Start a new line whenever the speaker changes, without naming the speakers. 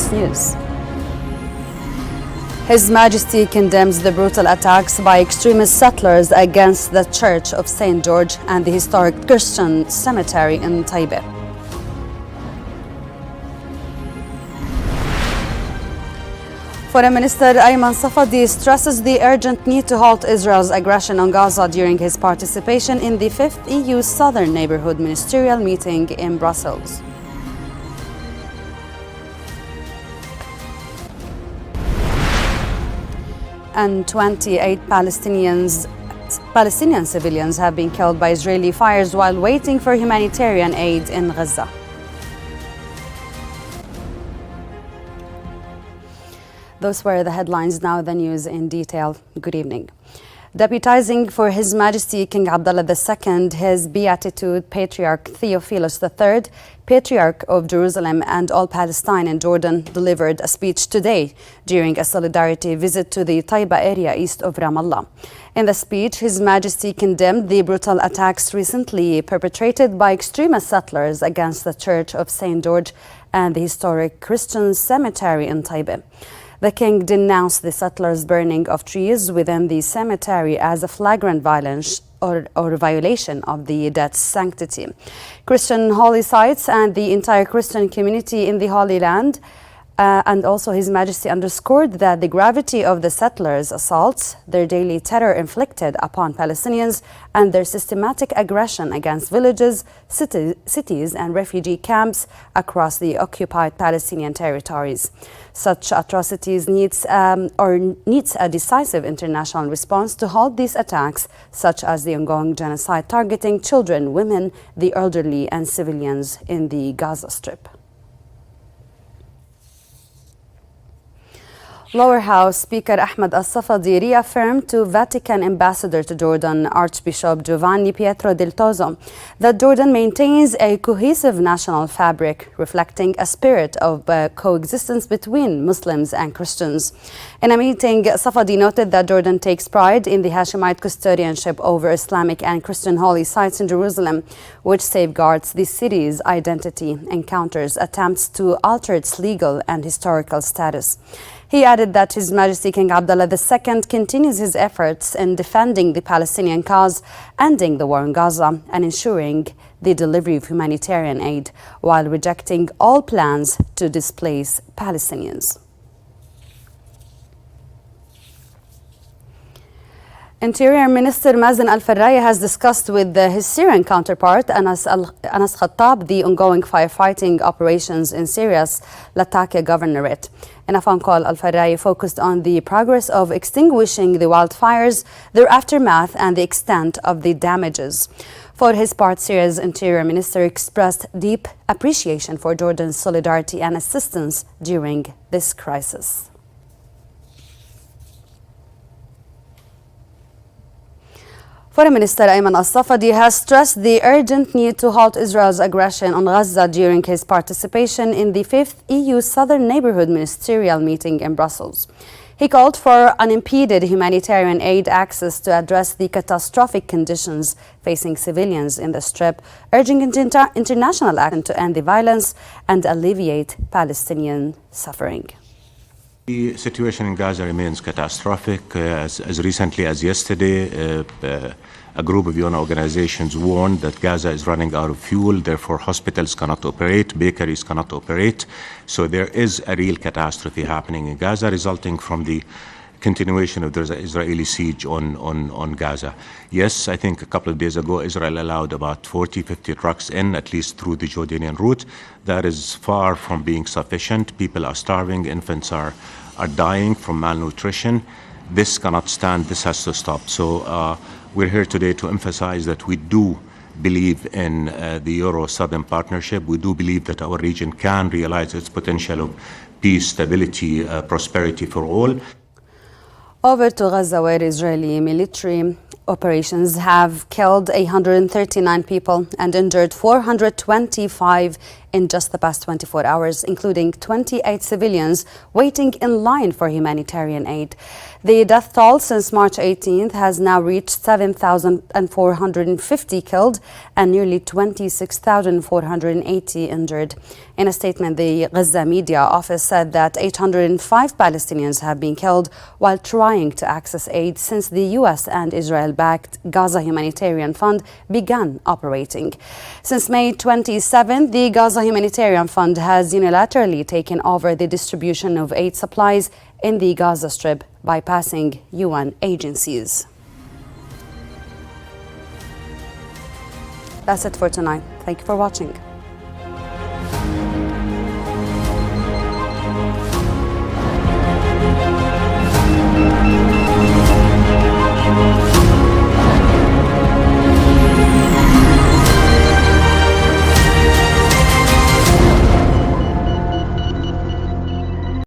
First News. His Majesty condemns the brutal attacks by extremist settlers against the Church of St. George and the historic Christian cemetery in Taibeh. Foreign Minister Ayman Safadi stresses the urgent need to halt Israel's aggression on Gaza during his participation in the 5th EU Southern Neighbourhood Ministerial Meeting in Brussels. And 28 Palestinian civilians have been killed by Israeli fires while waiting for humanitarian aid in Gaza. Those were the headlines. Now the news in detail. Good evening. Deputizing for His Majesty King Abdullah II, His Beatitude Patriarch Theophilus III, Patriarch of Jerusalem and all Palestine and Jordan, delivered a speech today during a solidarity visit to the Taiba area east of Ramallah. In the speech, His Majesty condemned the brutal attacks recently perpetrated by extremist settlers against the Church of St. George and the historic Christian cemetery in Taibeh. The king denounced the settlers' burning of trees within the cemetery as a flagrant violence or violation of the dead's sanctity. Christian holy sites and the entire Christian community in the Holy Land, and also His Majesty underscored that the gravity of the settlers' assaults, their daily terror inflicted upon Palestinians, and their systematic aggression against villages, cities and refugee camps across the occupied Palestinian territories. Such atrocities needs a decisive international response to halt these attacks, such as the ongoing genocide targeting children, women, the elderly and civilians in the Gaza Strip. Lower House Speaker Ahmed Al-Safadi reaffirmed to Vatican Ambassador to Jordan, Archbishop Giovanni Pietro del Toso, that Jordan maintains a cohesive national fabric, reflecting a spirit of coexistence between Muslims and Christians. In a meeting, Safadi noted that Jordan takes pride in the Hashemite custodianship over Islamic and Christian holy sites in Jerusalem, which safeguards the city's identity and counters attempts to alter its legal and historical status. He added that His Majesty King Abdullah II continues his efforts in defending the Palestinian cause, ending the war in Gaza, and ensuring the delivery of humanitarian aid, while rejecting all plans to displace Palestinians. Interior Minister Mazen Al-Farraya has discussed with his Syrian counterpart Anas Khattab the ongoing firefighting operations in Syria's Latakia governorate. In a phone call, Al-Farraya focused on the progress of extinguishing the wildfires, their aftermath and the extent of the damages. For his part, Syria's Interior Minister expressed deep appreciation for Jordan's solidarity and assistance during this crisis. Foreign Minister Ayman Al-Safadi has stressed the urgent need to halt Israel's aggression on Gaza during his participation in the 5th EU Southern Neighbourhood Ministerial Meeting in Brussels. He called for unimpeded humanitarian aid access to address the catastrophic conditions facing civilians in the Strip, urging international action to end the violence and alleviate Palestinian suffering.
The situation in Gaza remains catastrophic. As recently as yesterday, a group of UN organizations warned that Gaza is running out of fuel, therefore hospitals cannot operate, bakeries cannot operate. So there is a real catastrophe happening in Gaza, resulting from the continuation of the Israeli siege on Gaza. Yes, I think a couple of days ago, Israel allowed about 40-50 trucks in, at least through the Jordanian route. That is far from being sufficient. People are starving, infants are dying from malnutrition. This cannot stand, this has to stop. So we're here today to emphasize that we do believe in the Euro-Southern Partnership. We do believe that our region can realize its potential of peace, stability, prosperity for all.
Over to Gaza, where Israeli military operations have killed 139 people and injured 425 in just the past 24 hours, including 28 civilians waiting in line for humanitarian aid. The death toll since March 18th has now reached 7,450 killed and nearly 26,480 injured. In a statement, the Gaza media office said that 805 Palestinians have been killed while trying to access aid since the U.S. and Israel-backed Gaza Humanitarian Fund began operating. Since May 27th, the Gaza Humanitarian Fund has unilaterally taken over the distribution of aid supplies in the Gaza Strip, bypassing UN agencies. That's it for tonight. Thank you for watching.